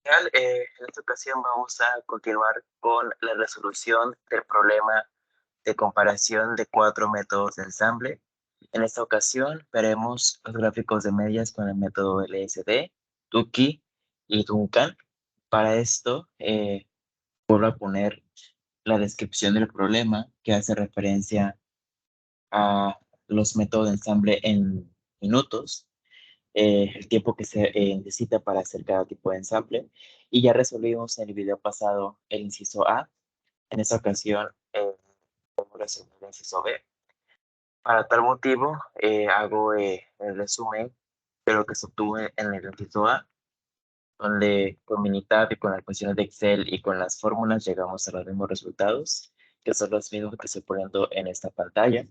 En esta ocasión vamos a continuar con la resolución del problema de comparación de cuatro métodos de ensamble. En esta ocasión veremos los gráficos de medias con el método LSD, Tukey y Duncan. Para esto, vuelvo a poner la descripción del problema que hace referencia a los métodos de ensamble en minutos, el tiempo que se necesita para hacer cada tipo de ensamble. Y ya resolvimos en el video pasado el inciso A. En esta ocasión, vamos a resolver el inciso B. Para tal motivo, hago el resumen de lo que se obtuvo en el inciso A, donde con Minitab y con las funciones de Excel y con las fórmulas llegamos a los mismos resultados, que son los mismos que estoy poniendo en esta pantalla.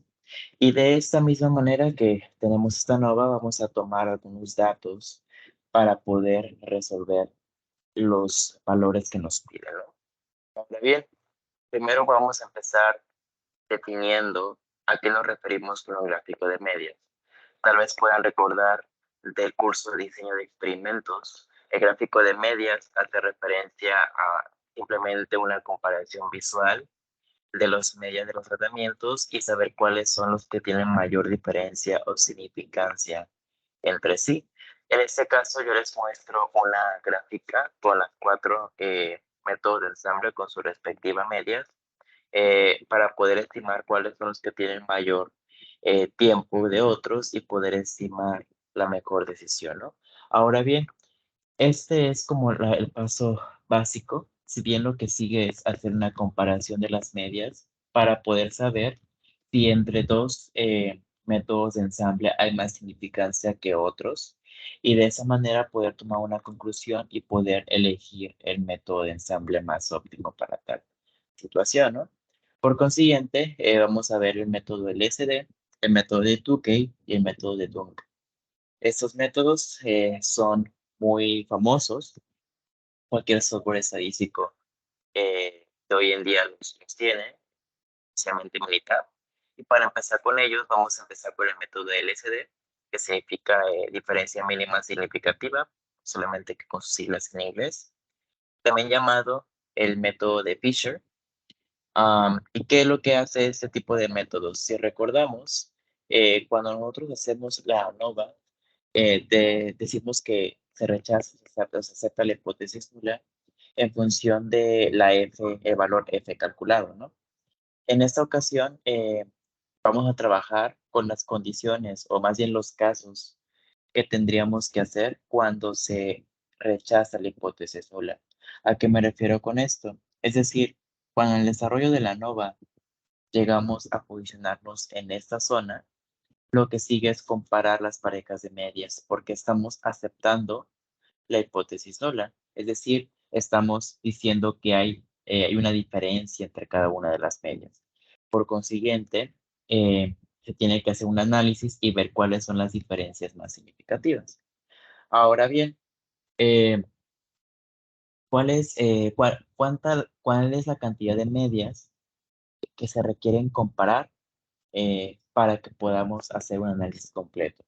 Y de esta misma manera que tenemos esta nova, vamos a tomar algunos datos para poder resolver los valores que nos piden, ¿no? Ahora bien, primero vamos a empezar definiendo a qué nos referimos con un gráfico de medias. Tal vez puedan recordar del curso de diseño de experimentos. El gráfico de medias hace referencia a simplemente una comparación visual de los medias de los tratamientos y saber cuáles son los que tienen mayor diferencia o significancia entre sí. En este caso yo les muestro una gráfica con las cuatro métodos de ensamble con su respectiva medias para poder estimar cuáles son los que tienen mayor tiempo de otros y poder estimar la mejor decisión, ¿no? Ahora bien, este es como el paso básico, si bien lo que sigue es hacer una comparación de las medias para poder saber si entre dos métodos de ensamble hay más significancia que otros y de esa manera poder tomar una conclusión y poder elegir el método de ensamble más óptimo para tal situación, ¿no? Por consiguiente, vamos a ver el método LSD, el método de Tukey y el método de Dunk. Estos métodos son muy famosos. Cualquier software estadístico de hoy en día los tiene, especialmente Minitab. Y para empezar con ellos, vamos a empezar con el método de LSD, que significa diferencia mínima significativa, solamente que con sus siglas en inglés. También llamado el método de Fisher. ¿Y qué es lo que hace este tipo de métodos? Si recordamos, cuando nosotros hacemos la ANOVA, decimos que se rechaza, se acepta la hipótesis nula en función de la F, el valor F calculado, ¿no? En esta ocasión, vamos a trabajar con las condiciones, o más bien los casos que tendríamos que hacer cuando se rechaza la hipótesis nula. ¿A qué me refiero con esto? Es decir, cuando en el desarrollo de la NOVA llegamos a posicionarnos en esta zona, lo que sigue es comparar las parejas de medias, porque estamos aceptando la hipótesis nula. Es decir, estamos diciendo que hay una diferencia entre cada una de las medias. Por consiguiente, se tiene que hacer un análisis y ver cuáles son las diferencias más significativas. Ahora bien, eh, ¿cuál es la cantidad de medias que se requieren comparar para que podamos hacer un análisis completo?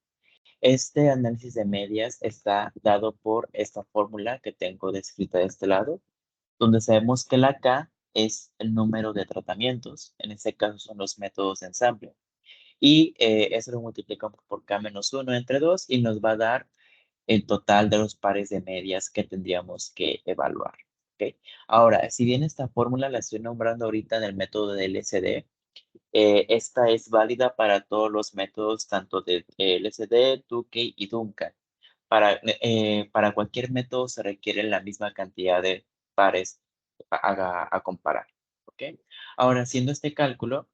Este análisis de medias está dado por esta fórmula que tengo descrita de este lado, donde sabemos que la K es el número de tratamientos, en este caso son los métodos de ensamble, y eso lo multiplicamos por K-1 entre 2 y nos va a dar el total de los pares de medias que tendríamos que evaluar. ¿Ok? Ahora, si bien esta fórmula la estoy nombrando ahorita en el método de LSD, esta es válida para todos los métodos, tanto de LSD, Tukey y Duncan. Para cualquier método se requiere la misma cantidad de pares a comparar. ¿Ok? Ahora, haciendo este cálculo,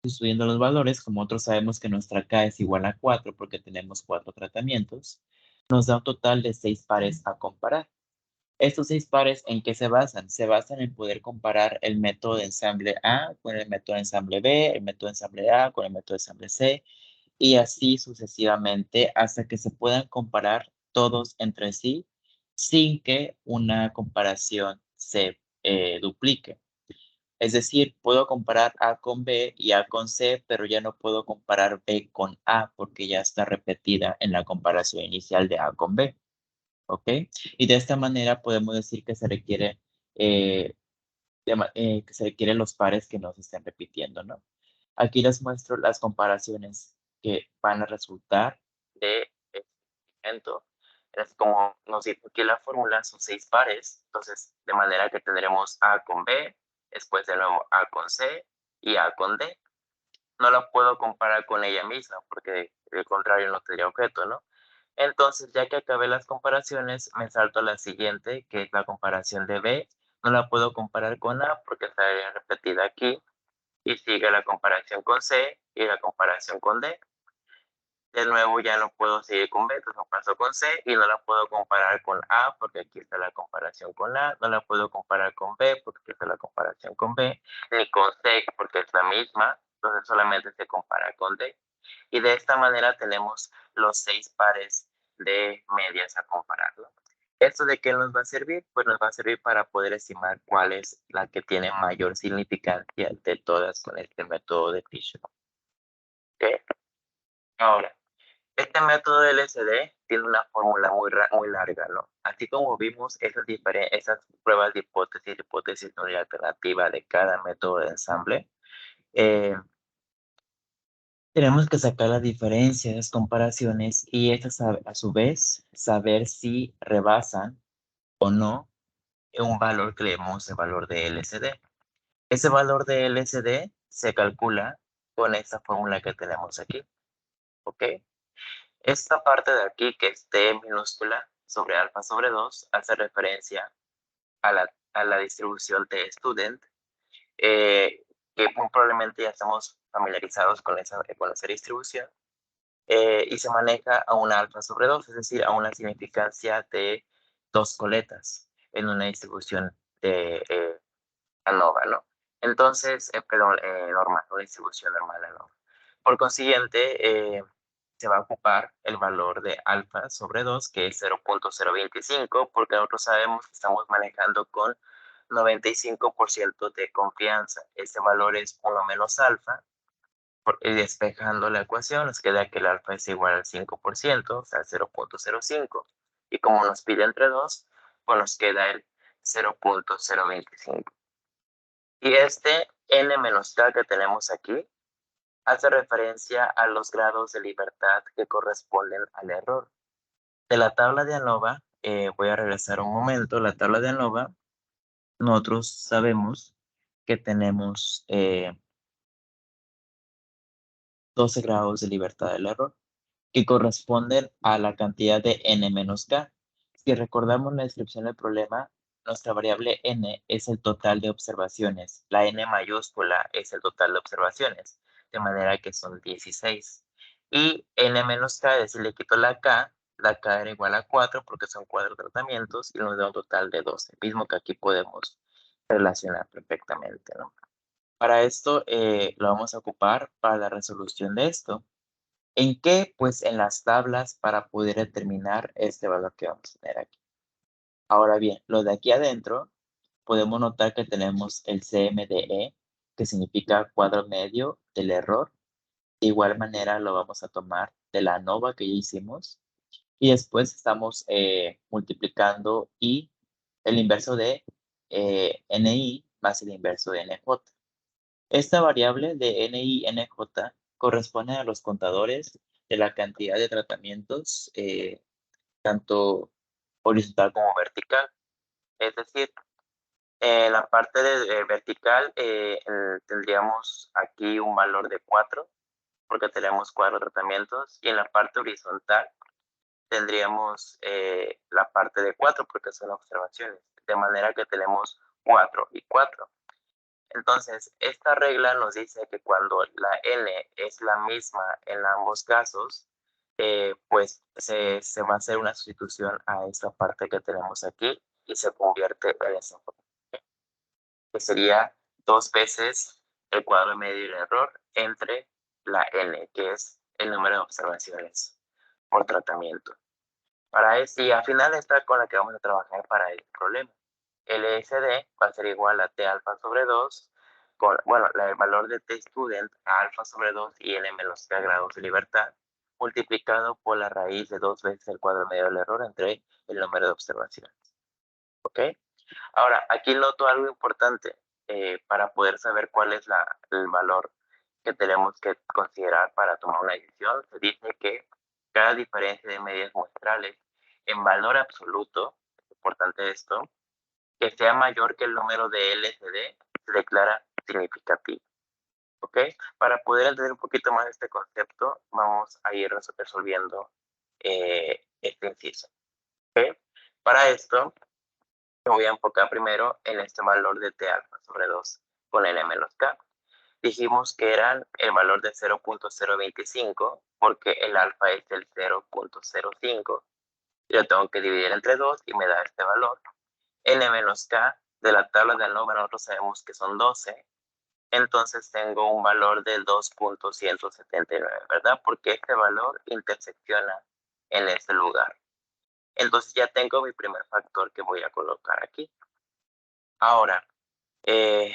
subiendo los valores, como otros sabemos que nuestra K es igual a 4 porque tenemos 4 tratamientos, nos da un total de 6 pares a comparar. Estos 6 pares, ¿en qué se basan? Se basan en poder comparar el método de ensamble A con el método de ensamble B, el método de ensamble A con el método de ensamble C, y así sucesivamente hasta que se puedan comparar todos entre sí sin que una comparación se duplique. Es decir, puedo comparar A con B y A con C, pero ya no puedo comparar B con A porque ya está repetida en la comparación inicial de A con B. ¿ok? Y de esta manera podemos decir que se requiere, que se requieren los pares que no se estén repitiendo, ¿no? Aquí les muestro las comparaciones que van a resultar de este experimento. Es como nos dijo aquí la fórmula, son 6 pares, entonces de manera que tendremos A con B, después de nuevo A con C y A con D. No la puedo comparar con ella misma porque de contrario no tendría objeto, ¿no? Entonces, ya que acabé las comparaciones, me salto a la siguiente, que es la comparación de B. No la puedo comparar con A porque está repetida aquí. Y sigue la comparación con C y la comparación con D. De nuevo ya no puedo seguir con B, entonces paso con C y no la puedo comparar con A porque aquí está la comparación con A. No la puedo comparar con B porque aquí está la comparación con B. Ni con C porque es la misma, entonces solamente se compara con D. Y de esta manera tenemos los 6 pares de medias a comparar, ¿no? ¿Esto de qué nos va a servir? Pues nos va a servir para poder estimar cuál es la que tiene mayor significancia de todas con este método de Fisher. ¿Ok? Ahora, este método de LSD tiene una fórmula muy larga, ¿no? Así como vimos esas pruebas de hipótesis no alternativa de cada método de ensamble, eh, tenemos que sacar las diferencias, comparaciones y estas a su vez saber si rebasan o no un valor que le llamamos el valor de LSD. Ese valor de LSD se calcula con esta fórmula que tenemos aquí, ¿ok? Esta parte de aquí, que es T minúscula sobre alfa sobre 2, hace referencia a la distribución T-student, que muy probablemente ya estamos familiarizados con esa distribución. Y se maneja a una alfa sobre 2, es decir, a una significancia de 2 coletas en una distribución de ANOVA, ¿no? Entonces, perdón, normal, una distribución normal ANOVA. Por consiguiente, se va a ocupar el valor de alfa sobre 2, que es 0.025, porque nosotros sabemos que estamos manejando con 95% de confianza. Este valor es 1 menos alfa, y despejando la ecuación nos queda que el alfa es igual al 5%, o sea, 0.05. Y como nos pide entre 2, pues nos queda el 0.025. Y este n menos k que tenemos aquí hace referencia a los grados de libertad que corresponden al error. De la tabla de ANOVA, voy a regresar un momento, la tabla de ANOVA, nosotros sabemos que tenemos 12 grados de libertad del error, que corresponden a la cantidad de n menos k. Si recordamos la descripción del problema, nuestra variable n es el total de observaciones. La n mayúscula es el total de observaciones, de manera que son 16. Y n menos k, es decir, le quito la k era igual a 4 porque son 4 tratamientos y nos da un total de 12, mismo que aquí podemos relacionar perfectamente, ¿no? Para esto lo vamos a ocupar para la resolución de esto. ¿En qué? Pues en las tablas para poder determinar este valor que vamos a tener aquí. Ahora bien, lo de aquí adentro, podemos notar que tenemos el CMDE, que significa cuadro medio del error. De igual manera lo vamos a tomar de la ANOVA que ya hicimos. Y después estamos multiplicando y el inverso de NI más el inverso de NJ. Esta variable de NI y NJ corresponde a los contadores de la cantidad de tratamientos, tanto horizontal como vertical. Es decir, en la parte vertical tendríamos aquí un valor de 4, porque tenemos 4 tratamientos, y en la parte horizontal tendríamos la parte de 4, porque son observaciones, de manera que tenemos 4 y 4. Entonces, esta regla nos dice que cuando la n es la misma en ambos casos, pues se va a hacer una sustitución a esta parte que tenemos aquí y se convierte en esa forma, que sería 2 veces el cuadro medio del error entre la n, que es el número de observaciones por tratamiento. Para esto, y al final está con la que vamos a trabajar para el problema. LSD va a ser igual a T alfa sobre 2, el valor de T student a alfa sobre 2 y n menos K grados de libertad, multiplicado por la raíz de 2 veces el cuadrado medio del error entre el número de observaciones. ¿Ok? Ahora, aquí noto algo importante para poder saber cuál es el valor que tenemos que considerar para tomar una decisión. Se dice que cada diferencia de medias muestrales en valor absoluto, es importante esto, que sea mayor que el número de LCD, se declara significativo. ¿Ok? Para poder entender un poquito más este concepto, vamos a ir resolviendo este inciso. ¿Ok? Para esto, me voy a enfocar primero en este valor de T alfa sobre 2 con N menos K. Dijimos que eran el valor de 0.025 porque el alfa es el 0.05. Yo tengo que dividir entre 2 y me da este valor. N menos K de la tabla de ANOVA nosotros sabemos que son 12. Entonces tengo un valor de 2.179, ¿verdad? Porque este valor intersecciona en este lugar. Entonces ya tengo mi primer factor que voy a colocar aquí. Ahora, en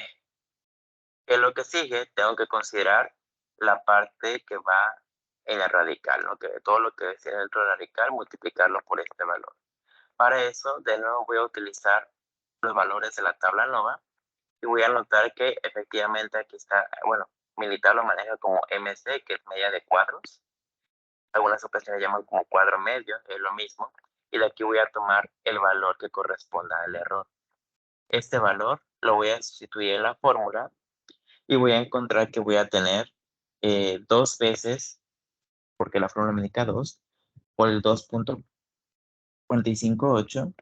lo que sigue, tengo que considerar la parte que va en el radical, ¿no? Que todo lo que decía dentro del radical, multiplicarlo por este valor. Para eso, de nuevo voy a utilizar los valores de la tabla ANOVA y voy a notar que efectivamente aquí está, bueno, militar lo maneja como MC, que es media de cuadros. Algunas ocasiones llaman como cuadro medio, es lo mismo. Y de aquí voy a tomar el valor que corresponda al error. Este valor lo voy a sustituir en la fórmula y voy a encontrar que voy a tener 2 veces, porque la fórmula me indica 2, por el 2.458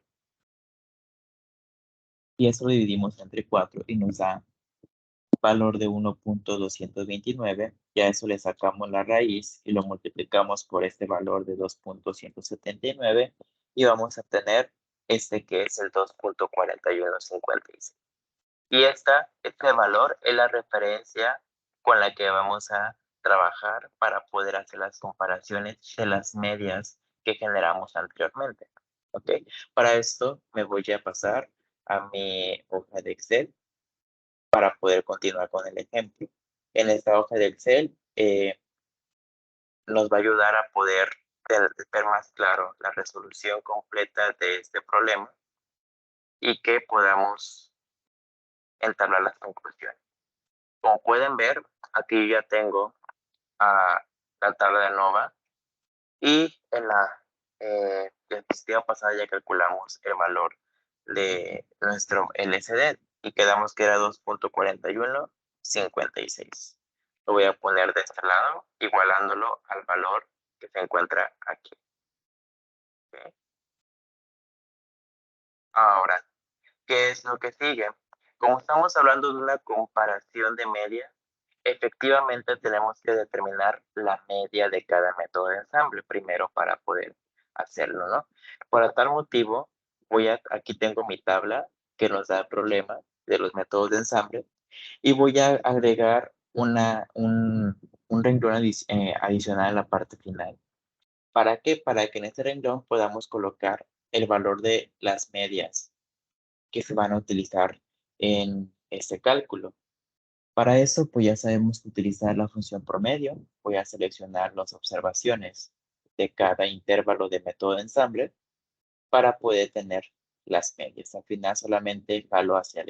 y eso lo dividimos entre 4 y nos da valor de 1.229, y a eso le sacamos la raíz y lo multiplicamos por este valor de 2.179 y vamos a tener este que es el 2.4156. Y este valor es la referencia con la que vamos a trabajar para poder hacer las comparaciones de las medias que generamos anteriormente. ¿Ok? Para esto me voy a pasar a mi hoja de Excel para poder continuar con el ejemplo. En esta hoja de Excel nos va a ayudar a poder ver más claro la resolución completa de este problema y que podamos entablar las conclusiones. Como pueden ver, aquí ya tengo la tabla de ANOVA y en la diapositiva pasada ya calculamos el valor de nuestro LCD y quedamos que era 2.4156. Lo voy a poner de este lado, igualándolo al valor que se encuentra aquí. ¿Okay? Ahora, ¿qué es lo que sigue? Como estamos hablando de una comparación de media, efectivamente tenemos que determinar la media de cada método de ensamble primero para poder hacerlo, ¿no? Por tal motivo, aquí tengo mi tabla que nos da el problema de los métodos de ensamble y voy a agregar un renglón adicional en la parte final. ¿Para qué? Para que en este renglón podamos colocar el valor de las medias que se van a utilizar en este cálculo. Para eso, pues ya sabemos utilizar la función promedio. Voy a seleccionar las observaciones de cada intervalo de método de ensamble para poder tener las medias. Al final solamente jalo hacia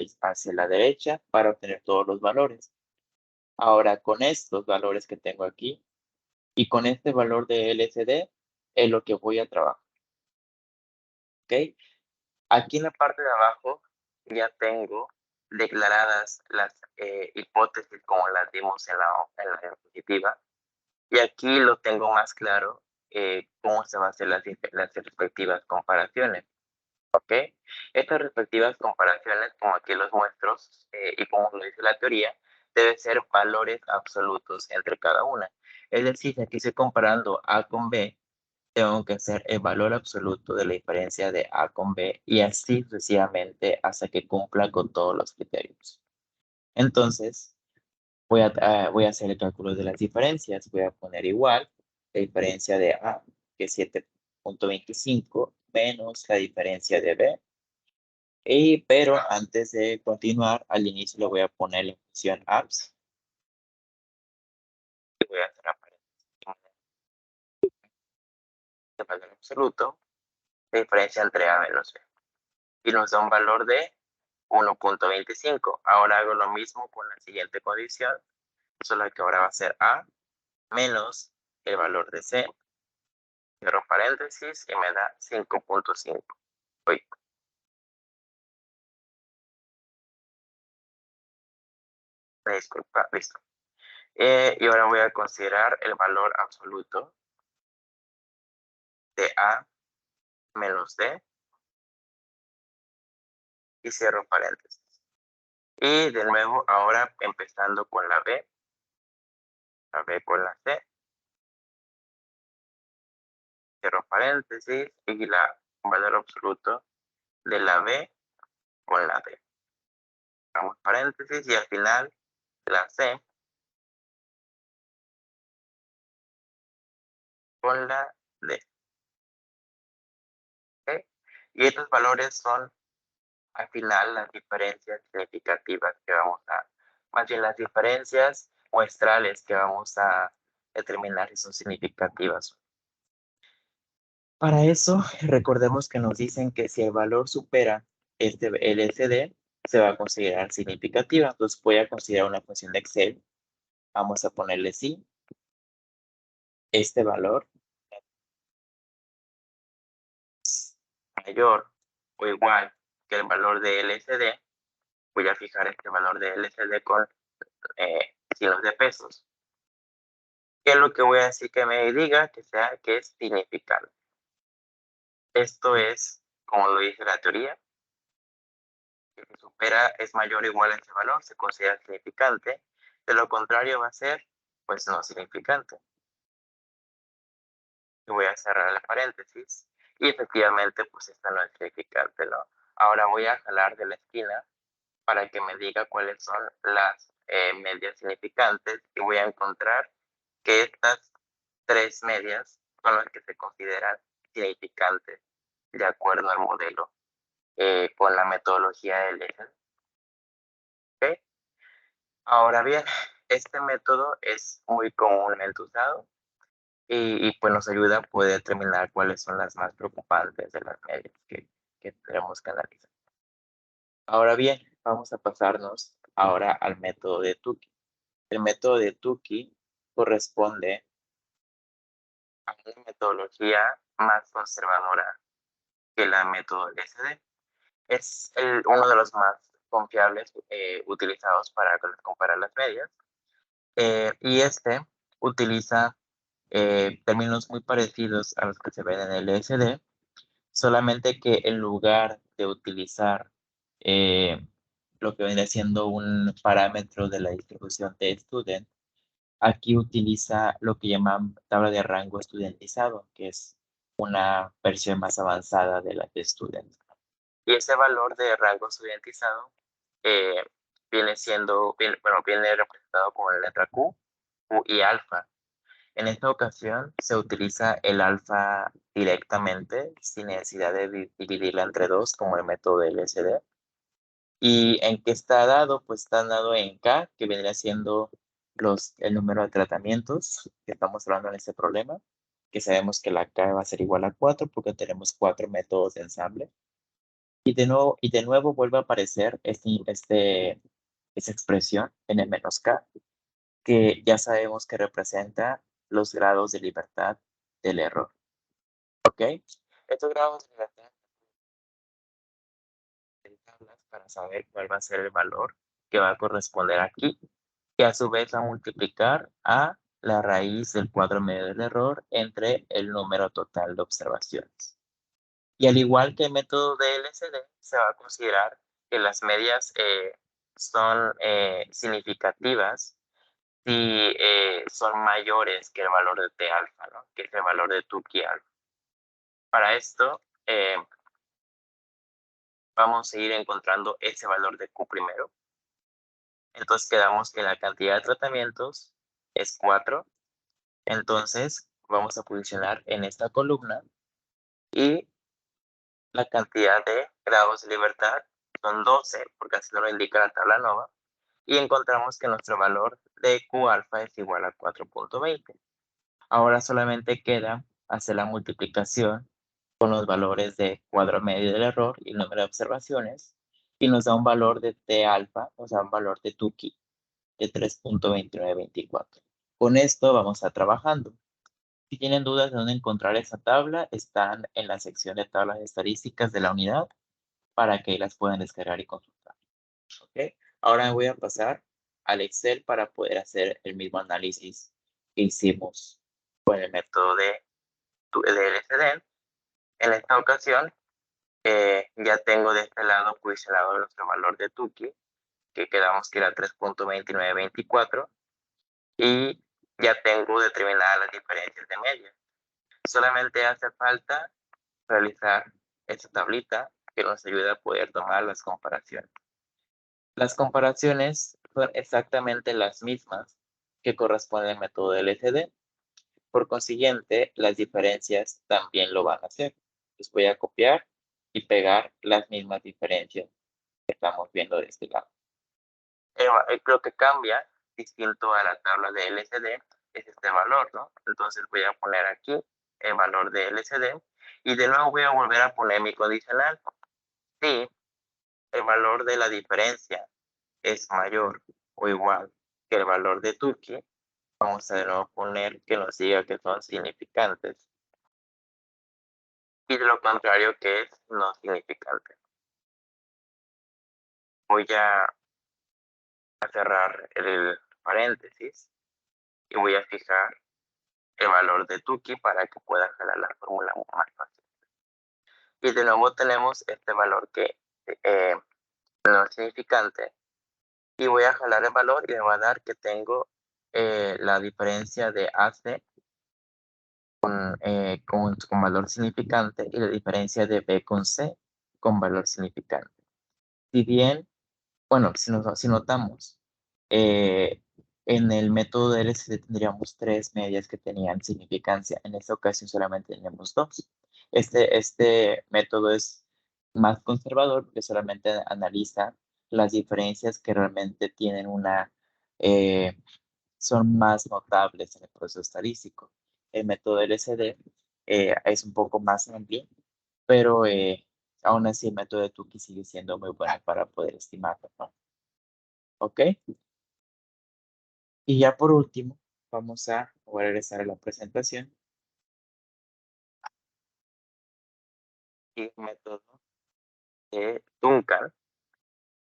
la derecha para obtener todos los valores. Ahora, con estos valores que tengo aquí y con este valor de LCD es lo que voy a trabajar. ¿Ok? Aquí en la parte de abajo ya tengo declaradas las hipótesis como las dimos en la diapositiva. Y aquí lo tengo más claro cómo se van a hacer las respectivas comparaciones. ¿Ok? Estas respectivas comparaciones, como aquí los muestro y como lo dice la teoría, deben ser valores absolutos entre cada una. Es decir, si aquí estoy comparando A con B, tengo que hacer el valor absoluto de la diferencia de A con B y así sucesivamente hasta que cumpla con todos los criterios. Entonces, voy a hacer el cálculo de las diferencias. Voy a poner igual la diferencia de A, que es 7.25, menos la diferencia de B. Pero antes de continuar, al inicio le voy a poner la función apps. Y voy a hacer de valor absoluto, de diferencia entre A menos B. Y nos da un valor de 1.25. Ahora hago lo mismo con la siguiente condición, solo que ahora va a ser A menos el valor de C, cierro paréntesis y me da 5.5. Disculpa, listo. Y ahora voy a considerar el valor absoluto de A menos D y cierro paréntesis. Y de nuevo, ahora empezando con la B con la C, cierro paréntesis y la valor absoluto de la B con la D. Vamos paréntesis y al final la C con la D. ¿Ok? Y estos valores son al final las diferencias significativas que vamos a, más bien las diferencias muestrales que vamos a determinar si son significativas. Para eso, recordemos que nos dicen que si el valor supera este LSD, se va a considerar significativa. Entonces voy a considerar una función de Excel. Vamos a ponerle sí. Este valor es mayor o igual que el valor de LSD. Voy a fijar este valor de LSD con signos de pesos. ¿Qué es lo que voy a decir que me diga que es significante? Esto es, como lo dice la teoría, que si supera, es mayor o igual a ese valor, se considera significante. De lo contrario va a ser, pues no significante. Y voy a cerrar el paréntesis. Y efectivamente, pues esta no es significante, ¿no? Ahora voy a jalar de la esquina para que me diga cuáles son las medias significantes y voy a encontrar que estas tres medias son las que se consideran significantes de acuerdo al modelo con la metodología de Legend. ¿Okay? Ahora bien, este método es muy comúnmente usado y pues nos ayuda a poder determinar cuáles son las más preocupantes de las medias que tenemos que analizar. Ahora bien, vamos a pasarnos ahora al método de Tukey. El método de Tukey corresponde a una metodología más conservadora que la método LSD. Es uno de los más confiables utilizados para comparar las medias. Y este utiliza términos muy parecidos a los que se ven en el LSD, solamente que en lugar de utilizar lo que viene siendo un parámetro de la distribución de student, aquí utiliza lo que llaman tabla de rango estudiantizado, que es una versión más avanzada de la de student. Y ese valor de rango estudiantizado eh, viene representado como la letra Q, Q y alfa. En esta ocasión se utiliza el alfa directamente, sin necesidad de dividirla entre dos, como el método de LSD. ¿Y en qué está dado? Pues está dado en K, que vendría siendo el número de tratamientos que estamos hablando en este problema, que sabemos que la K va a ser igual a 4 porque tenemos 4 métodos de ensamble. Y de nuevo vuelve a aparecer esa expresión n-k, que ya sabemos que representa los grados de libertad del error. ¿Ok? Estos grados de libertad en tablas para saber cuál va a ser el valor que va a corresponder aquí, que a su vez va a multiplicar a la raíz del cuadro medio del error entre el número total de observaciones. Y al igual que el método de LSD, se va a considerar que las medias son significativas si son mayores que el valor de T alfa, ¿no? Que es el valor de Tukey alfa. Para esto, vamos a ir encontrando ese valor de Q primero. Entonces quedamos que la cantidad de tratamientos es 4. Entonces vamos a posicionar en esta columna y la cantidad de grados de libertad son 12, porque así lo indica la tabla nova. Y encontramos que nuestro valor de Q alfa es igual a 4.20. Ahora solamente queda hacer la multiplicación con los valores de cuadro medio del error y el número de observaciones, y nos da un valor de T alfa, o sea, un valor de Tukey de 3.2924. Con esto vamos a trabajando. Si tienen dudas de dónde encontrar esa tabla, están en la sección de tablas estadísticas de la unidad para que las puedan descargar y consultar. ¿Ok? Ahora me voy a pasar al Excel para poder hacer el mismo análisis que hicimos con el método de LCD. En esta ocasión, ya tengo de este lado posicionado nuestro valor de Tukey, que quedamos que era 3.2924, y ya tengo determinadas las diferencias de media. Solamente hace falta realizar esta tablita que nos ayuda a poder tomar las comparaciones. Las comparaciones son exactamente las mismas que corresponden al método del LCD. Por consiguiente, las diferencias también lo van a hacer. Les voy a copiar y pegar las mismas diferencias que estamos viendo de este lado. Lo que cambia, distinto a la tabla de LCD, es este valor, ¿no? Entonces voy a poner aquí el valor de LCD y de nuevo voy a volver a poner mi condicional. Si el valor de la diferencia es mayor o igual que el valor de Tukey, vamos a de nuevo poner que nos diga que son significantes. Y de lo contrario que es no significante. Voy a cerrar el paréntesis y voy a fijar el valor de Tukey para que pueda jalar la fórmula más fácil. Y de nuevo tenemos este valor que no es significante. Y voy a jalar el valor y me va a dar que tengo la diferencia de AC con valor significante y la diferencia de B con C con valor significante. Si bien, bueno, si notamos, en el método de LCD tendríamos 3 medias que tenían significancia. En esta ocasión solamente tenemos 2. Este método es más conservador porque solamente analiza las diferencias que realmente tienen son más notables en el proceso estadístico. El método LCD es un poco más amplio, pero aún así el método de Tukey sigue siendo muy bueno para poder estimarlo, ¿no? ¿Ok? Y ya por último, vamos a regresar a la presentación. Y el método de Duncan,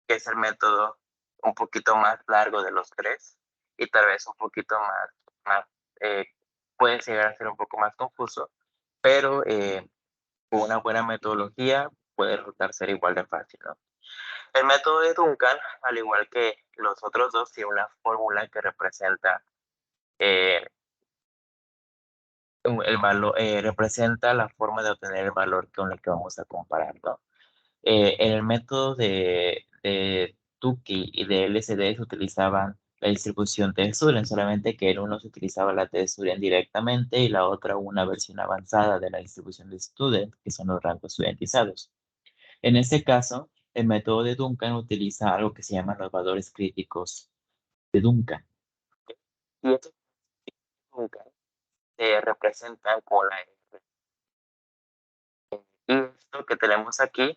que es el método un poquito más largo de los tres y tal vez un poquito más puede llegar a ser un poco más confuso, pero con una buena metodología puede resultar ser igual de fácil, ¿no? El método de Duncan, al igual que los otros dos, tiene una fórmula que representa eh, el valor, representa la forma de obtener el valor con el que vamos a comparar, ¿no? En el método de Tukey y de LCD se utilizaban la distribución T-Student, solamente que en uno se utilizaba la T-Student directamente y la otra una versión avanzada de la distribución de Student, que son los rangos estudiantizados. En este caso, el método de Duncan utiliza algo que se llaman los valores críticos de Duncan. Y estos Duncan se representan con la R. Y esto que tenemos aquí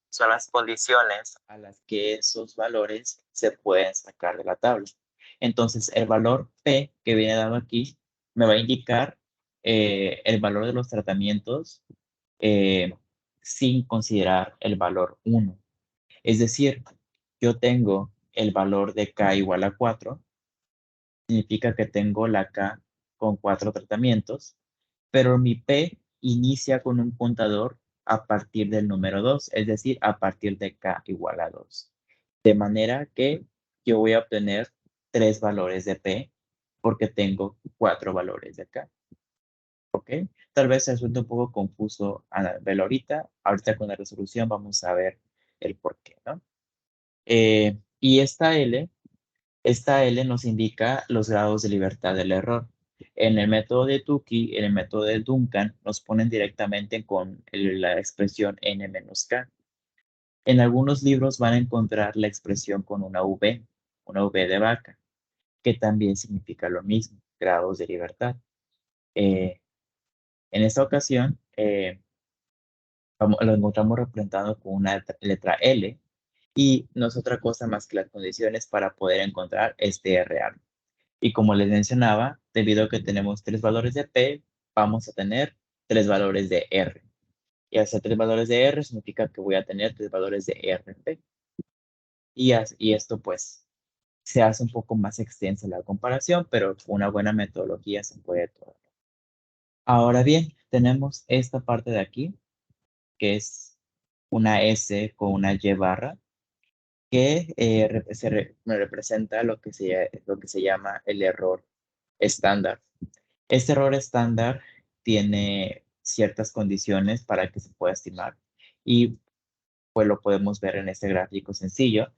son las condiciones a las que esos valores se pueden sacar de la tabla. Entonces, el valor P que viene dado aquí me va a indicar el valor de los tratamientos sin considerar el valor 1. Es decir, yo tengo el valor de K igual a 4, significa que tengo la K con 4 tratamientos, pero mi P inicia con un contador a partir del número 2, es decir, a partir de K igual a 2. De manera que yo voy a obtener 3 valores de P porque tengo 4 valores de K. ¿Ok? Tal vez resulte un poco confuso a verlo ahorita. Ahorita con la resolución vamos a ver el por qué, ¿no? Y esta L nos indica los grados de libertad del error. En el método de Tukey, en el método de Duncan, nos ponen directamente con la expresión n menos k. En algunos libros van a encontrar la expresión con una V de vaca, que también significa lo mismo, grados de libertad. En esta ocasión, lo encontramos representado con una letra L y no es otra cosa más que las condiciones para poder encontrar este R. Y como les mencionaba, debido a que tenemos tres valores de P, vamos a tener tres valores de R. Y hacer tres valores de R significa que voy a tener tres valores de RP. Y esto pues se hace un poco más extensa la comparación, pero con una buena metodología se puede todo. Ahora bien, tenemos esta parte de aquí, que es una S con una Y barra, que me representa lo que se llama el error estándar. Este error estándar tiene ciertas condiciones para que se pueda estimar y pues lo podemos ver en este gráfico sencillo.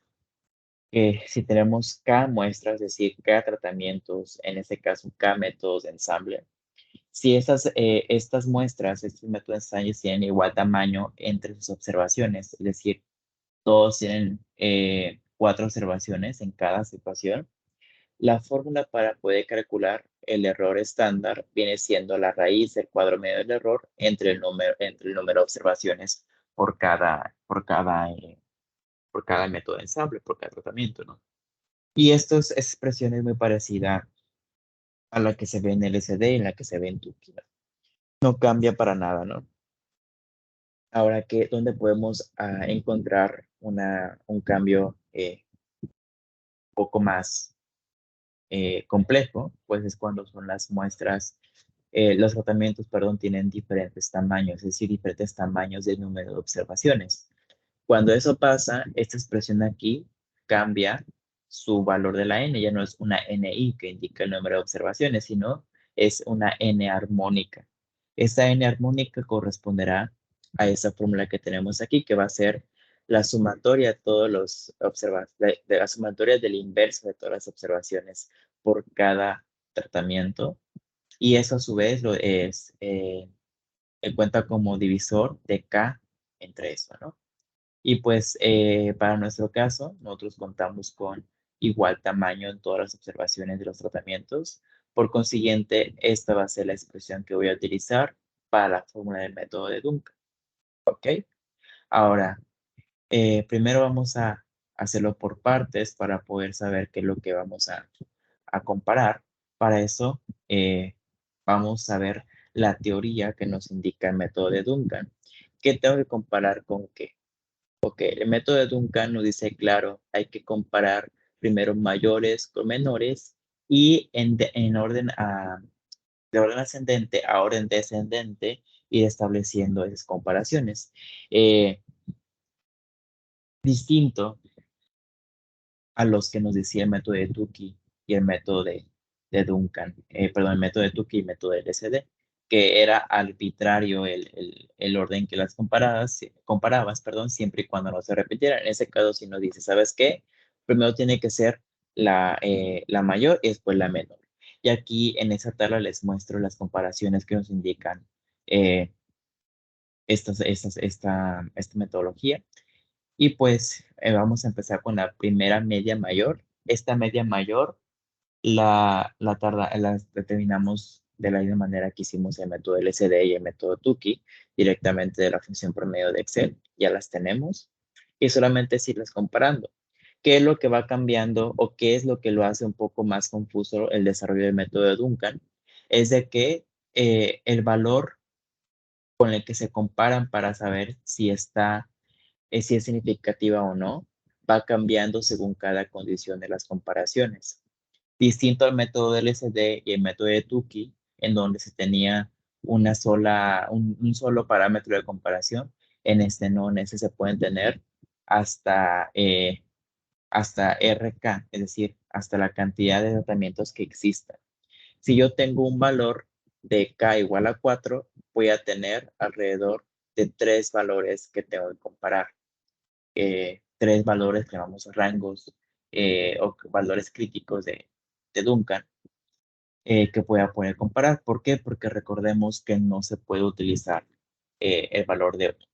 Si tenemos K muestras, es decir, K tratamientos, en este caso K métodos de ensamble, si estas muestras, estos métodos de ensamble tienen igual tamaño entre sus observaciones, es decir, todos tienen 4 observaciones en cada situación, la fórmula para poder calcular el error estándar viene siendo la raíz del cuadro medio del error entre el número de observaciones por cada método de ensamble, por cada tratamiento, ¿no? Y esta expresión es muy parecida a la que se ve en LSD y en la que se ve en Tukey, ¿no? No cambia para nada, ¿no? Ahora, ¿dónde podemos encontrar un cambio un poco más complejo? Pues es cuando son las muestras, los tratamientos, perdón, tienen diferentes tamaños, es decir, diferentes tamaños del número de observaciones. Cuando eso pasa, esta expresión aquí cambia su valor de la n, ya no es una ni que indica el número de observaciones, sino es una n armónica. Esta n armónica corresponderá a esa fórmula que tenemos aquí, que va a ser la sumatoria de todos los de la sumatoria del inverso de todas las observaciones por cada tratamiento. Y eso a su vez cuenta como divisor de k entre eso, ¿no? Y pues para nuestro caso, nosotros contamos con igual tamaño en todas las observaciones de los tratamientos. Por consiguiente, esta va a ser la expresión que voy a utilizar para la fórmula del método de Duncan. ¿Ok? Ahora, primero vamos a hacerlo por partes para poder saber qué es lo que vamos a comparar. Para eso, vamos a ver la teoría que nos indica el método de Duncan. ¿Qué tengo que comparar con qué? Ok, el método de Duncan nos dice, claro, hay que comparar primero mayores con menores y de orden ascendente a orden descendente ir estableciendo esas comparaciones. Distinto a los que nos decía el método de Tukey y el método de Duncan, perdón, el método de Tukey y el método de LSD, que era arbitrario el orden que las comparabas, perdón, siempre y cuando no se repitiera. En ese caso, si nos dice, ¿sabes qué? Primero tiene que ser la mayor y después la menor. Y aquí en esa tabla les muestro las comparaciones que nos indican eh, esta metodología. Y pues vamos a empezar con la primera media mayor. Esta media mayor la determinamos de la misma manera que hicimos el método LCD y el método Tukey, directamente de la función promedio de Excel. Ya las tenemos. Y solamente es irlas comparando. ¿Qué es lo que va cambiando o qué es lo que lo hace un poco más confuso el desarrollo del método de Duncan? Es de que el valor con el que se comparan para saber si es significativa o no, va cambiando según cada condición de las comparaciones. Distinto al método de LSD y el método de Tukey, en donde se tenía un solo parámetro de comparación, en este no, en este se pueden tener hasta, hasta RK, es decir, hasta la cantidad de tratamientos que existan. Si yo tengo un valor de K igual a 4, voy a tener alrededor de 3 valores que tengo que comparar. 3 valores que llamamos rangos o valores críticos de Duncan que voy a poder comparar. ¿Por qué? Porque recordemos que no se puede utilizar el valor de otro.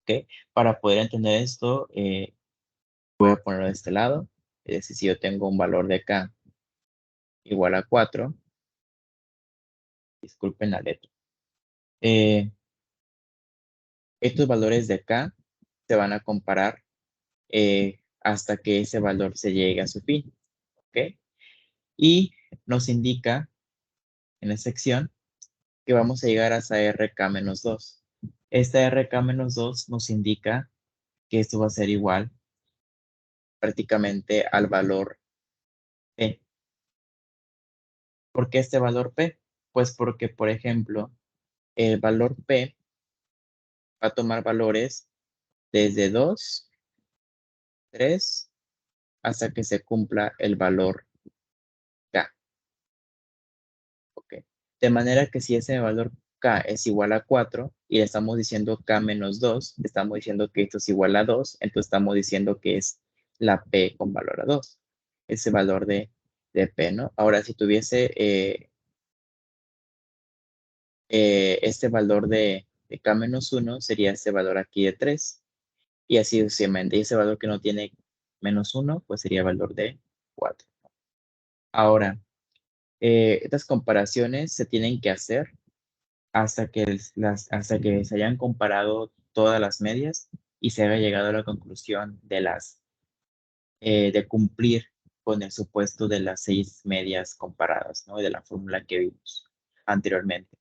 ¿Ok? Para poder entender esto, voy a ponerlo de este lado. Es decir, si yo tengo un valor de K igual a 4, Disculpen la letra. Estos valores de acá se van a comparar hasta que ese valor se llegue a su fin, ¿ok? Y nos indica en la sección que vamos a llegar hasta RK-2. Esta RK-2 nos indica que esto va a ser igual prácticamente al valor P. ¿Por qué este valor P? Pues porque, por ejemplo, el valor P va a tomar valores desde 2, 3, hasta que se cumpla el valor K. ¿Ok? De manera que si ese valor K es igual a 4 y le estamos diciendo K-2, estamos diciendo que esto es igual a 2, entonces estamos diciendo que es la P con valor a 2. Ese valor de P, ¿no? Ahora, si tuviese este valor de K-1, sería este valor aquí de 3. Y así sucesivamente. Y ese valor que no tiene -1, pues sería valor de 4. Ahora, estas comparaciones se tienen que hacer hasta que se hayan comparado todas las medias y se haya llegado a la conclusión de cumplir con el supuesto de las 6 medias comparadas, ¿no? De la fórmula que vimos anteriormente.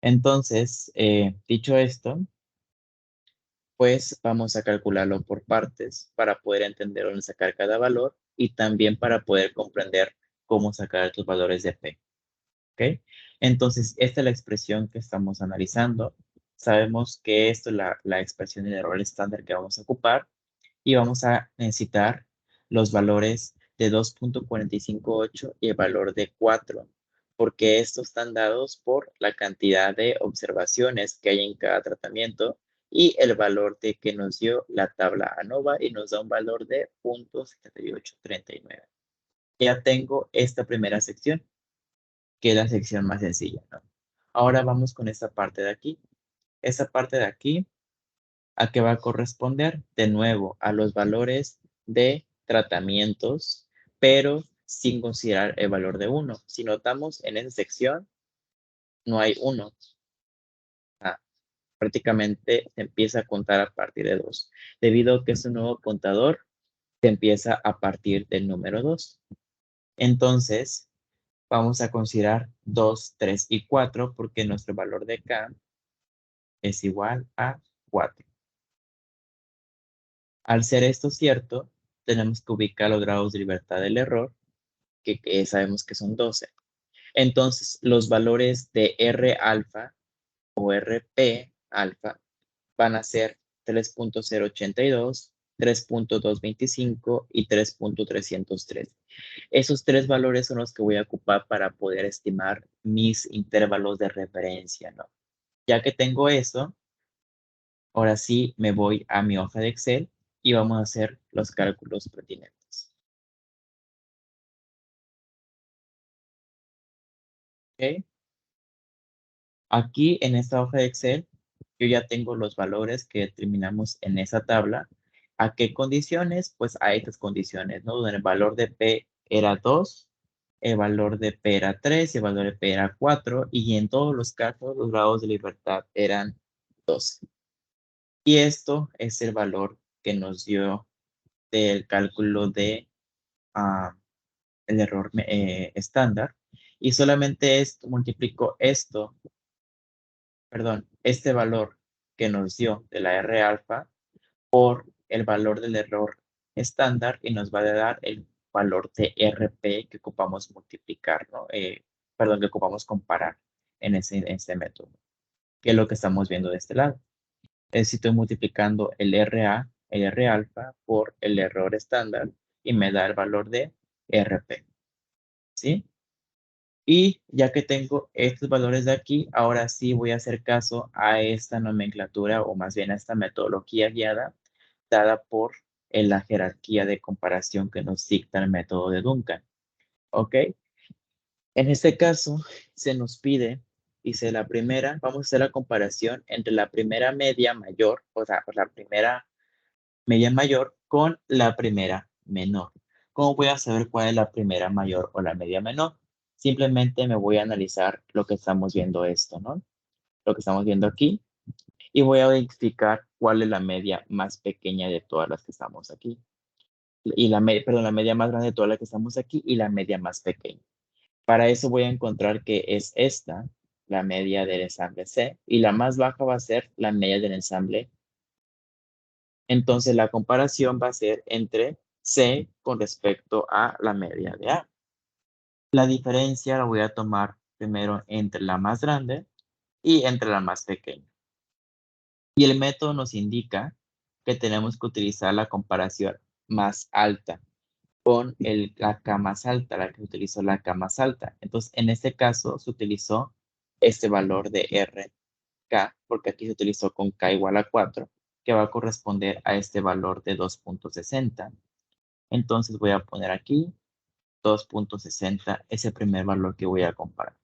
Entonces, dicho esto, pues vamos a calcularlo por partes para poder entender dónde sacar cada valor y también para poder comprender cómo sacar estos valores de P. ¿Ok? Entonces, esta es la expresión que estamos analizando. Sabemos que esto es la expresión de error estándar que vamos a ocupar y vamos a necesitar los valores de 2.458 y el valor de 4, porque estos están dados por la cantidad de observaciones que hay en cada tratamiento y el valor de que nos dio la tabla ANOVA y nos da un valor de 0.7839. Ya tengo esta primera sección, que es la sección más sencilla, ¿no? Ahora vamos con esta parte de aquí. Esta parte de aquí, ¿a qué va a corresponder? De nuevo, a los valores de tratamientos, pero sin considerar el valor de 1. Si notamos, en esa sección no hay 1. Prácticamente se empieza a contar a partir de 2. Debido a que es un nuevo contador, se empieza a partir del número 2. Entonces, vamos a considerar 2, 3 y 4 porque nuestro valor de K es igual a 4. Al ser esto cierto, tenemos que ubicar los grados de libertad del error, que sabemos que son 12. Entonces, los valores de R alfa o RP alfa van a ser 3.082, 3.225 y 3.303. Esos tres valores son los que voy a ocupar para poder estimar mis intervalos de referencia, ¿no? Ya que tengo eso, ahora sí me voy a mi hoja de Excel y vamos a hacer los cálculos pertinentes. ¿Ok? Aquí en esta hoja de Excel, yo ya tengo los valores que determinamos en esa tabla. ¿A qué condiciones? Pues a estas condiciones, ¿no? Donde el valor de P era 2, el valor de P era 3, el valor de P era 4, y en todos los casos los grados de libertad eran 12. Y esto es el valor que nos dio del cálculo de el error estándar. Y solamente esto, multiplico esto, perdón, este valor que nos dio de la R alfa por el valor del error estándar y nos va a dar el valor de RP que ocupamos multiplicar, ¿no? Perdón, que ocupamos comparar en este método, que es lo que estamos viendo de este lado. Estoy multiplicando el RA, el R alfa, por el error estándar y me da el valor de RP, ¿sí? Y ya que tengo estos valores de aquí, ahora sí voy a hacer caso a esta nomenclatura o más bien a esta metodología guiada dada por la jerarquía de comparación que nos dicta el método de Duncan. ¿Ok? En este caso, se nos pide, dice la primera, vamos a hacer la comparación entre la primera media mayor, o sea, la primera media mayor con la primera menor. ¿Cómo voy a saber cuál es la primera mayor o la media menor? simplemente me voy a analizar lo que estamos viendo esto, ¿no? Lo que estamos viendo aquí. Y voy a identificar cuál es la media más pequeña de todas las que estamos aquí. Y la media más grande de todas las que estamos aquí y la media más pequeña. Para eso voy a encontrar que es esta, la media del ensamble C, y la más baja va a ser la media del ensamble. Entonces la comparación va a ser entre C con respecto a la media de A. La diferencia la voy a tomar primero entre la más grande y entre la más pequeña. Y el método nos indica que tenemos que utilizar la comparación más alta con la K más alta, la que utilizó la K más alta. Entonces, en este caso, se utilizó este valor de RK, porque aquí se utilizó con K igual a 4, que va a corresponder a este valor de 2.60. Entonces, voy a poner aquí 2.60, ese primer valor que voy a comparar.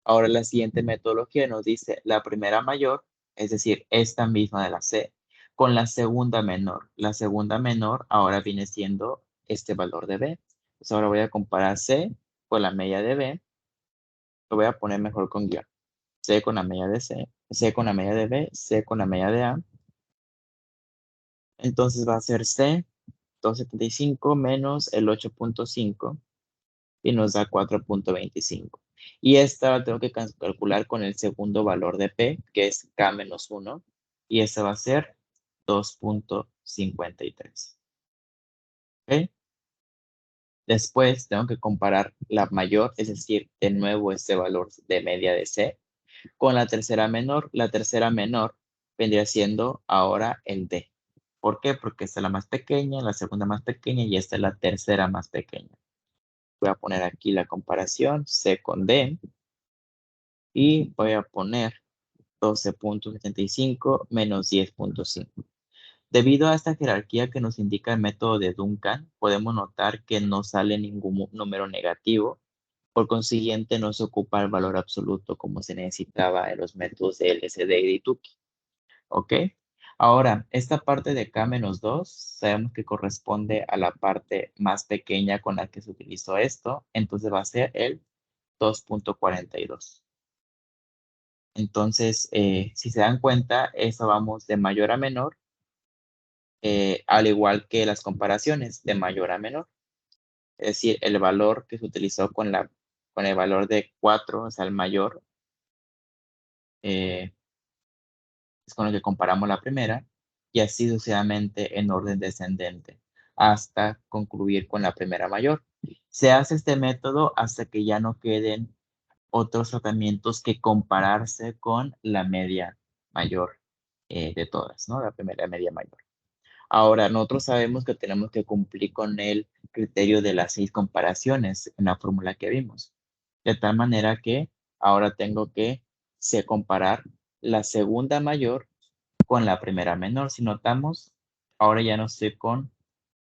Ahora, la siguiente metodología nos dice la primera mayor, es decir, esta misma de la C, con la segunda menor. La segunda menor ahora viene siendo este valor de B. Entonces ahora voy a comparar C con la media de B. Lo voy a poner mejor con guión. C con la media de C, C con la media de B, C con la media de A. Entonces va a ser C 275 menos el 8.5 y nos da 4.25. Y esta la tengo que calcular con el segundo valor de P, que es K menos 1, y esa va a ser 2.53. ¿Ok? Después tengo que comparar la mayor, es decir, de nuevo este valor de media de C, con la tercera menor. La tercera menor vendría siendo ahora el D. ¿Por qué? Porque esta es la más pequeña, la segunda más pequeña y esta es la tercera más pequeña. Voy a poner aquí la comparación C con D y voy a poner 12.75 menos 10.5. Debido a esta jerarquía que nos indica el método de Duncan, podemos notar que no sale ningún número negativo. Por consiguiente, no se ocupa el valor absoluto como se necesitaba en los métodos de LSD y de Tukey. ¿Ok? Ahora, esta parte de K menos 2, sabemos que corresponde a la parte más pequeña con la que se utilizó esto, entonces va a ser el 2.42. Entonces, si se dan cuenta, eso vamos de mayor a menor, al igual que las comparaciones de mayor a menor. Es decir, el valor que se utilizó con el valor de 4, o sea, el mayor, eh, es con el que comparamos la primera, y así sucesivamente en orden descendente, hasta concluir con la primera mayor. Se hace este método hasta que ya no queden otros tratamientos que compararse con la media mayor de todas, ¿no? La primera media mayor. Ahora, nosotros sabemos que tenemos que cumplir con el criterio de las 6 comparaciones en la fórmula que vimos. De tal manera que ahora tengo que comparar la segunda mayor con la primera menor. Si notamos, ahora ya no estoy con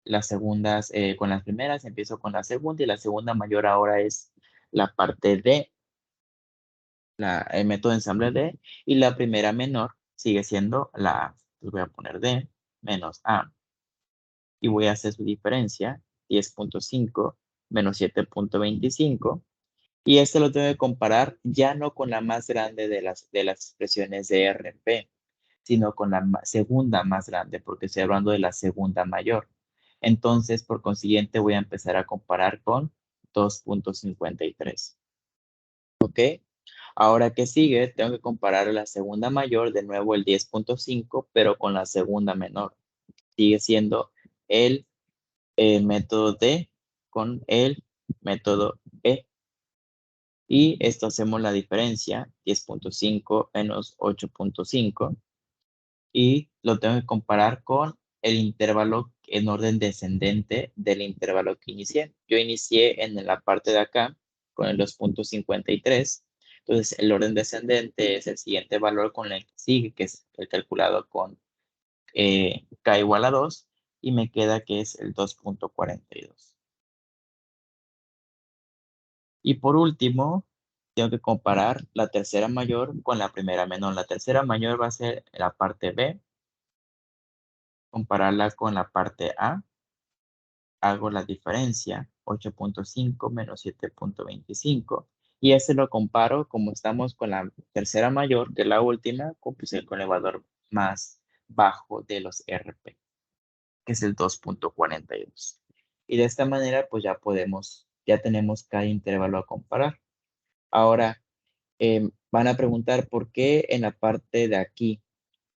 las segundas, con las primeras, empiezo con la segunda y la segunda mayor ahora es la parte D, el método de ensamble D, y la primera menor sigue siendo la A. Entonces voy a poner D menos A y voy a hacer su diferencia, 10.5 menos 7.25, y este lo tengo que comparar ya no con la más grande de las expresiones de RP, sino con la segunda más grande, porque estoy hablando de la segunda mayor. Entonces, por consiguiente, voy a empezar a comparar con 2.53. ¿Ok? Ahora, ¿qué sigue? Tengo que comparar la segunda mayor, de nuevo el 10.5, pero con la segunda menor. Sigue siendo el método D con el método E. Y esto hacemos la diferencia, 10.5 menos 8.5. Y lo tengo que comparar con el intervalo en orden descendente del intervalo que inicié. Yo inicié en la parte de acá con el 2.53. Entonces, el orden descendente es el siguiente valor con el que sigue, que es el calculado con K igual a 2, y me queda que es el 2.42. Y por último, tengo que comparar la tercera mayor con la primera menor. La tercera mayor va a ser la parte B, compararla con la parte A, hago la diferencia, 8.5 menos 7.25. Y ese lo comparo como estamos con la tercera mayor, que es la última, con el valor más bajo de los RP, que es el 2.42. Y de esta manera, pues ya tenemos cada intervalo a comparar. Ahora, van a preguntar por qué en la parte de aquí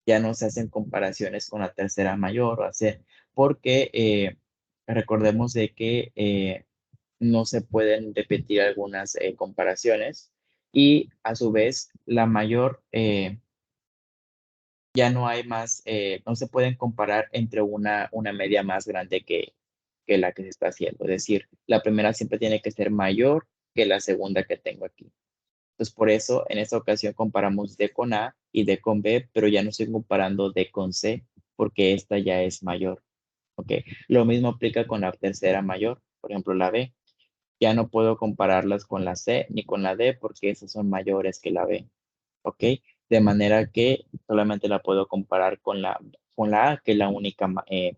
ya no se hacen comparaciones con la tercera mayor, porque recordemos de que no se pueden repetir algunas comparaciones y a su vez la mayor ya no hay más, no se pueden comparar entre una media más grande que la que se está haciendo. Es decir, la primera siempre tiene que ser mayor que la segunda que tengo aquí. Entonces, por eso en esta ocasión comparamos D con A y D con B, pero ya no estoy comparando D con C porque esta ya es mayor. ¿Ok? Lo mismo aplica con la tercera mayor, por ejemplo, la B. Ya no puedo compararlas con la C ni con la D porque esas son mayores que la B. ¿Ok? De manera que solamente la puedo comparar con la A, que es la única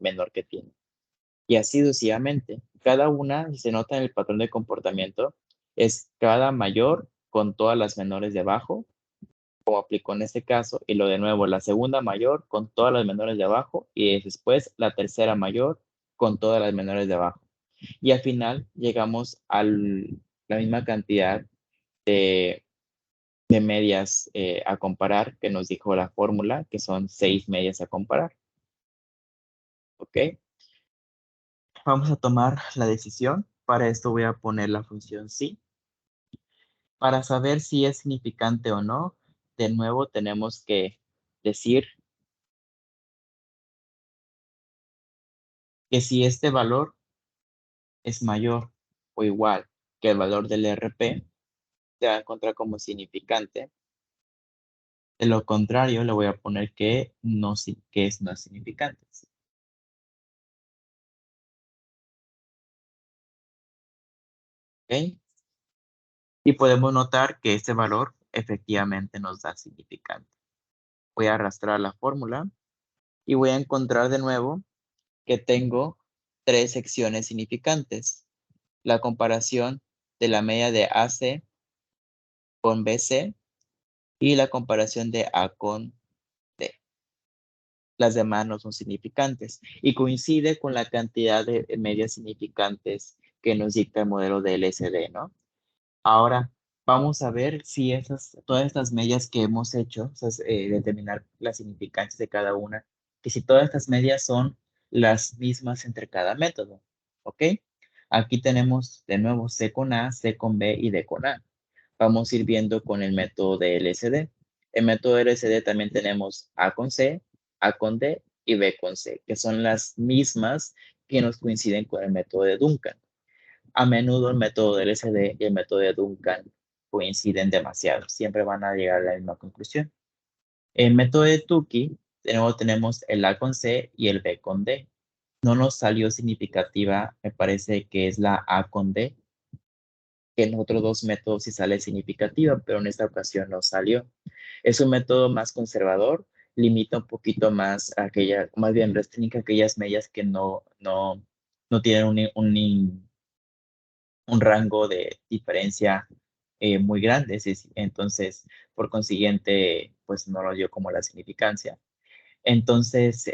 menor que tiene. Y así sucesivamente. Cada una, si se nota en el patrón de comportamiento, es cada mayor con todas las menores de abajo, como aplicó en este caso, y lo de nuevo, la segunda mayor con todas las menores de abajo, y después la tercera mayor con todas las menores de abajo. Y al final llegamos a la misma cantidad de, de medias a comparar que nos dijo la fórmula, que son 6 medias a comparar. ¿Ok? Vamos a tomar la decisión. Para esto voy a poner la función sí. Para saber si es significante o no, de nuevo tenemos que decir que si este valor es mayor o igual que el valor del RP, se va a encontrar como significante. De lo contrario, le voy a poner que no, que es no significante. ¿Ok? Y podemos notar que este valor efectivamente nos da significante. Voy a arrastrar la fórmula y voy a encontrar de nuevo que tengo tres secciones significantes. La comparación de la media de AC con BC y la comparación de A con D. Las demás no son significantes y coincide con la cantidad de medias significantes que nos dicta el modelo de LSD, ¿no? Ahora, vamos a ver si todas estas medias que hemos hecho, determinar las significancias de cada una, que si todas estas medias son las mismas entre cada método, ¿ok? Aquí tenemos de nuevo C con A, C con B y D con A. Vamos a ir viendo con el método de LSD. El método de LSD también tenemos A con C, A con D y B con C, que son las mismas que nos coinciden con el método de Duncan. A menudo el método del LSD y el método de Duncan coinciden demasiado. Siempre van a llegar a la misma conclusión. El método de Tukey, de nuevo tenemos el A con C y el B con D. No nos salió significativa, me parece que es la A con D, que en otros dos métodos sí sale significativa, pero en esta ocasión no salió. Es un método más conservador, limita un poquito más más bien restringe aquellas medias que no tienen un rango de diferencia muy grande. Entonces, por consiguiente, pues no lo dio como la significancia. Entonces,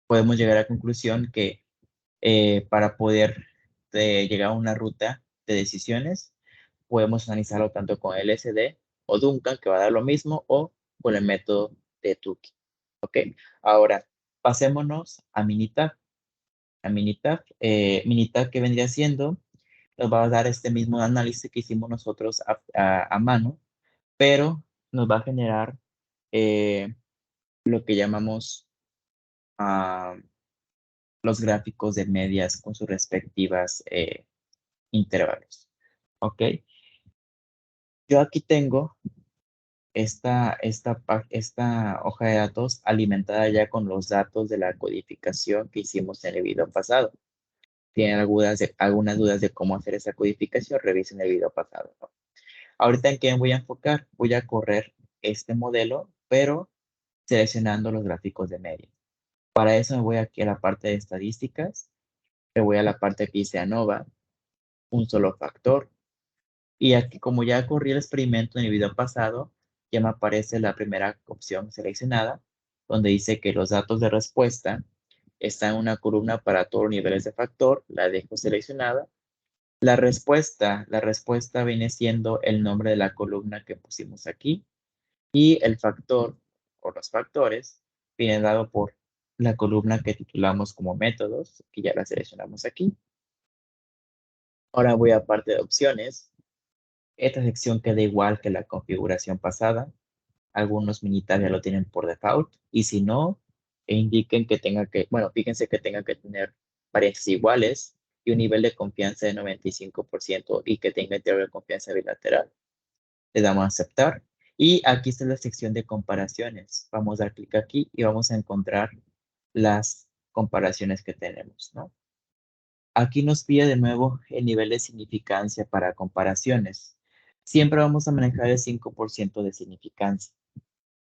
podemos llegar a la conclusión que para poder llegar a una ruta de decisiones, podemos analizarlo tanto con LSD o Duncan, que va a dar lo mismo, o con el método de Tukey. ¿Ok? Ahora, pasémonos a Minitab. A Minitab, Minitab que vendría siendo nos va a dar este mismo análisis que hicimos nosotros a mano, pero nos va a generar lo que llamamos los gráficos de medias con sus respectivas intervalos. ¿Ok? Yo aquí tengo esta hoja de datos alimentada ya con los datos de la codificación que hicimos en el video pasado. ¿Tienen algunas dudas de cómo hacer esa codificación? Revisen el video pasado, ¿no? Ahorita en qué me voy a enfocar, voy a correr este modelo, pero seleccionando los gráficos de media. Para eso me voy aquí a la parte de estadísticas Le voy a la parte que dice ANOVA, un solo factor. Y aquí, como ya corrí el experimento en el video pasado, ya me aparece la primera opción seleccionada, donde dice que los datos de respuesta están en una columna para todos los niveles de factor, la dejo seleccionada. La respuesta viene siendo el nombre de la columna que pusimos aquí, y el factor o los factores vienen dado por la columna que titulamos como métodos, que ya la seleccionamos aquí. Ahora voy a parte de opciones. Esta sección queda igual que la configuración pasada. Algunos minitabs ya lo tienen por default, y si no, indiquen que tenga que, bueno, fíjense que tenga que tener varianzas iguales y un nivel de confianza de 95% y que tenga intervalo de confianza bilateral. Le damos a aceptar. Y aquí está la sección de comparaciones. Vamos a dar clic aquí y vamos a encontrar las comparaciones que tenemos, ¿no? Aquí nos pide de nuevo el nivel de significancia para comparaciones. Siempre vamos a manejar el 5% de significancia.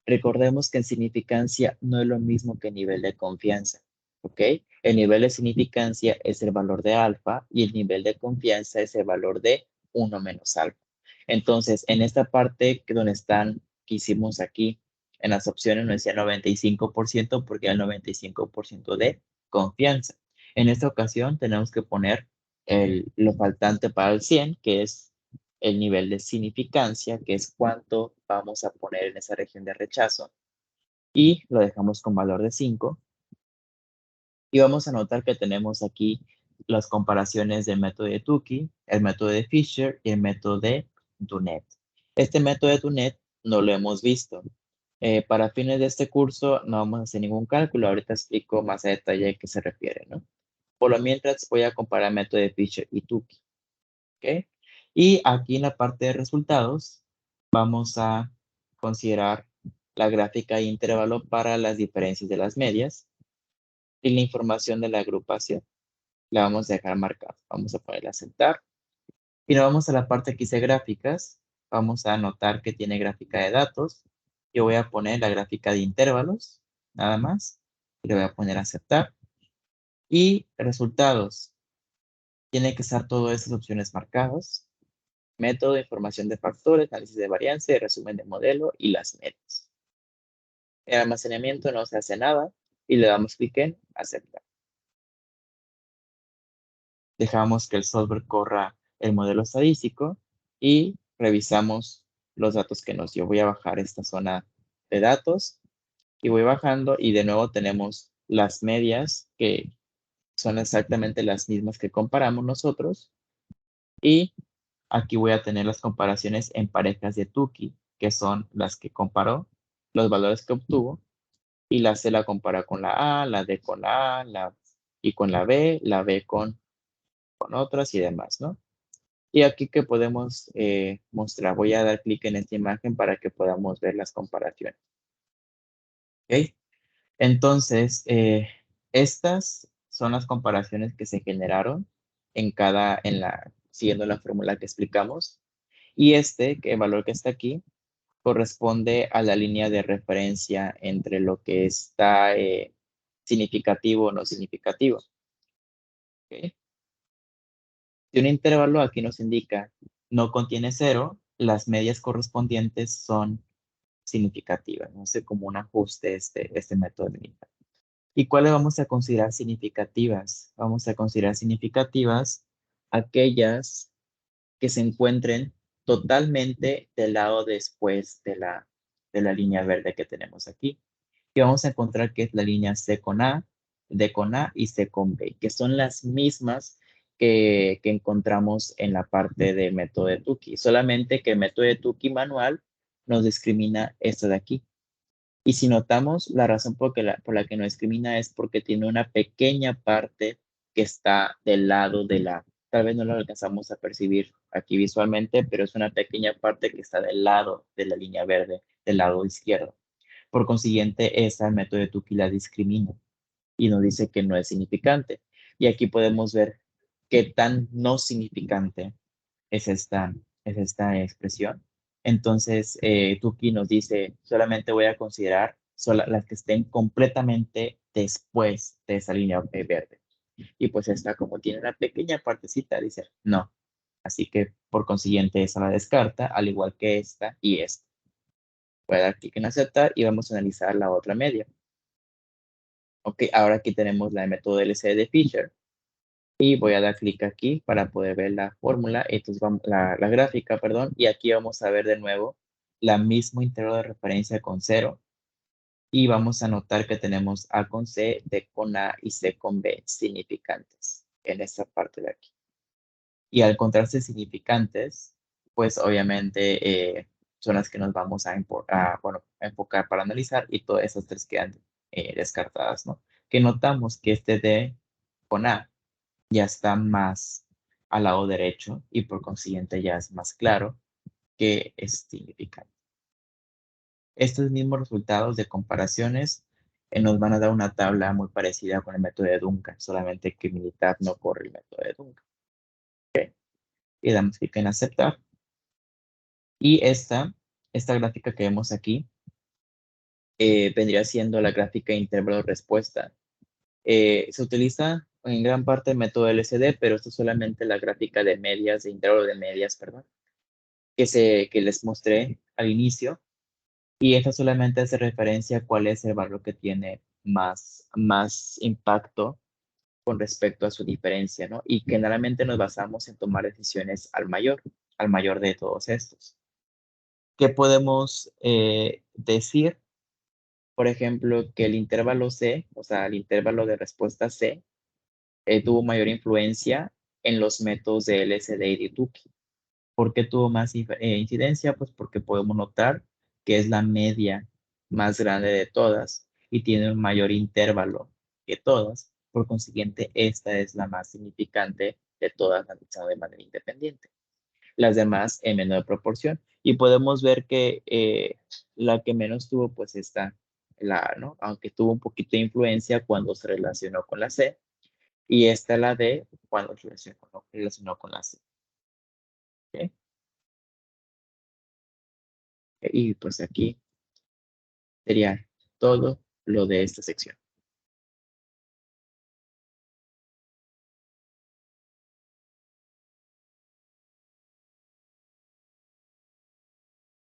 Recordemos que en significancia no es lo mismo que nivel de confianza, ¿ok? El nivel de significancia es el valor de alfa y el nivel de confianza es el valor de 1 menos alfa. Entonces, en esta parte que donde están, que hicimos aquí, en las opciones nos decía 95% porque hay 95% de confianza. En esta ocasión tenemos que poner lo faltante para el 100, que es el nivel de significancia, que es cuánto vamos a poner en esa región de rechazo, y lo dejamos con valor de 5. Y vamos a notar que tenemos aquí las comparaciones del método de Tukey, el método de Fisher y el método de Dunet. Este método de Dunet no lo hemos visto. Para fines de este curso no vamos a hacer ningún cálculo. Ahorita explico más a detalle a qué se refiere, ¿no? Por lo mientras voy a comparar el método de Fisher y Tukey. ¿Ok? Y aquí en la parte de resultados vamos a considerar la gráfica de intervalo para las diferencias de las medias y la información de la agrupación. La vamos a dejar marcada. Vamos a ponerle a aceptar. Y nos vamos a la parte que dice gráficas. Vamos a anotar que tiene gráfica de datos. Yo voy a poner la gráfica de intervalos, nada más. Y le voy a poner a aceptar. Y resultados. Tiene que estar todas estas opciones marcadas. Método, información de factores, análisis de varianza, resumen de modelo y las medias. El almacenamiento no se hace nada y le damos clic en aceptar. Dejamos que el software corra el modelo estadístico y revisamos los datos que nos dio. Voy a bajar esta zona de datos y voy bajando y de nuevo tenemos las medias que son exactamente las mismas que comparamos nosotros, y aquí voy a tener las comparaciones en parejas de Tukey, que son las que comparó, los valores que obtuvo, y la C la compara con la A, la D con la A, y con la B con otras y demás, ¿no? Y aquí que podemos mostrar, voy a dar clic en esta imagen para que podamos ver las comparaciones. ¿Ok? Entonces, estas son las comparaciones que se generaron siguiendo la fórmula que explicamos. Y que el valor que está aquí, corresponde a la línea de referencia entre lo que está significativo o no significativo. ¿Ok? Si un intervalo aquí nos indica no contiene cero, las medias correspondientes son significativas. No sé cómo un ajuste este método de unidad. ¿Y cuáles vamos a considerar significativas? Vamos a considerar significativas aquellas que se encuentren totalmente del lado después de la línea verde que tenemos aquí. Y vamos a encontrar que es la línea C con A, D con A y C con B, que son las mismas que encontramos en la parte del método de Tukey. Solamente que el método de Tukey manual nos discrimina esto de aquí. Y si notamos, la razón por la que no discrimina es porque tiene una pequeña parte que está del lado tal vez no lo alcanzamos a percibir aquí visualmente, pero es una pequeña parte que está del lado de la línea verde, del lado izquierdo. Por consiguiente, esa el método de Tukey la discrimina y nos dice que no es significante. Y aquí podemos ver qué tan no significante es esta expresión. Entonces, Tukey nos dice, solamente voy a considerar las que estén completamente después de esa línea verde. Y pues esta, como tiene una pequeña partecita, dice no. Así que por consiguiente esa la descarta, al igual que esta y esta. Voy a dar clic en aceptar y vamos a analizar la otra media. Ok, ahora aquí tenemos la método LC de Fisher. Y voy a dar clic aquí para poder ver la fórmula, entonces vamos, la gráfica, perdón, y aquí vamos a ver de nuevo la misma intervalo de referencia con 0. Y vamos a notar que tenemos A con C, D con A y C con B significantes en esta parte de aquí. Y al encontrarse significantes, pues obviamente son las que nos vamos a enfocar para analizar y todas esas tres quedan descartadas, ¿no? Que notamos que este D con A ya está más al lado derecho y por consiguiente ya es más claro que es significante. Estos mismos resultados de comparaciones nos van a dar una tabla muy parecida con el método de Duncan, solamente que militar no corre el método de Duncan. Okay. Y damos clic en aceptar. Y esta gráfica que vemos aquí vendría siendo la gráfica de intervalo respuesta. Se utiliza en gran parte el método LCD, pero esto es solamente la gráfica de medias, de intervalo de medias, perdón, que les mostré al inicio. Y esta solamente hace referencia a cuál es el valor que tiene más impacto con respecto a su diferencia, ¿no? Y generalmente nos basamos en tomar decisiones al mayor de todos estos. ¿Qué podemos decir? Por ejemplo, que el intervalo C, o sea, el intervalo de respuesta C, tuvo mayor influencia en los métodos de LSD y de Tukey. ¿Por qué tuvo más incidencia? Pues porque podemos notar que es la media más grande de todas y tiene un mayor intervalo que todas. Por consiguiente, esta es la más significante de todas analizadas de manera independiente. Las demás en menor proporción. Y podemos ver que la que menos tuvo, pues está la A, ¿no? Aunque tuvo un poquito de influencia cuando se relacionó con la C. Y esta la D cuando se relacionó con la C. ¿Okay? Y pues aquí sería todo lo de esta sección.